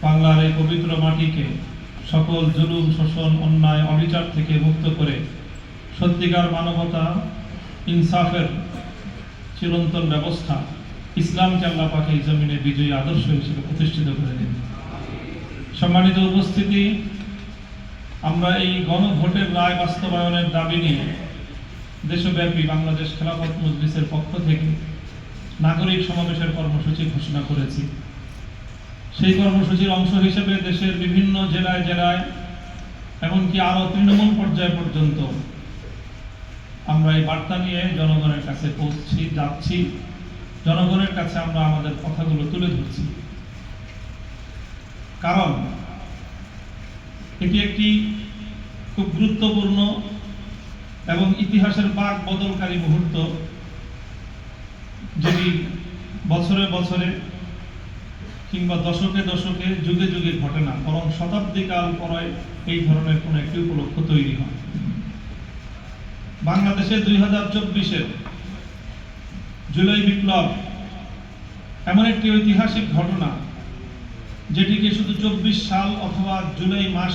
বাংলার এই পবিত্র মাটিকে সকল জুলুম, শোষণ, অন্যায়, অবিচার থেকে মুক্ত করে সত্যিকার মানবতা, ইনসাফের চিরন্তন ব্যবস্থা ইসলামকে আল্লাহ পাক এই জমিনে বিজয়ী আদর্শ হিসেবে প্রতিষ্ঠিত করে দিন। সম্মানিত উপস্থিতি, আমরা এই গণভোটের রায় বাস্তবায়নের দাবি নিয়ে দেশব্যাপী বাংলাদেশ খেলাফত মজলিসের পক্ষ থেকে নাগরিক সমাবেশের কর্মসূচি ঘোষণা করেছি। সেই কর্মসূচির অংশ হিসেবে দেশের বিভিন্ন জেলায় জেলায় এমনকি আরো তৃণমূল পর্যায় পর্যন্ত আমরা এই বার্তা নিয়ে জনগণের কাছে যাচ্ছি, জনগণের কাছে আমরা আমাদের কথাগুলো তুলে ধরছি। কারণ এটি একটি খুব গুরুত্বপূর্ণ এবং ইতিহাসের বাঁক বদলকারী মুহূর্ত, যেটি বছরে বছরে কিংবা দশকে দশকে যুগে যুগে ঘটে না, বরং শতাব্দীকাল পরে এই ধরনের কোন একটি উপলক্ষ তৈরি হয়। বাংলাদেশে 2024-এর জুলাই বিপ্লব এমন একটি ঐতিহাসিক ঘটনা, যেটিকে শুধু 24 সাল অথবা জুলাই মাস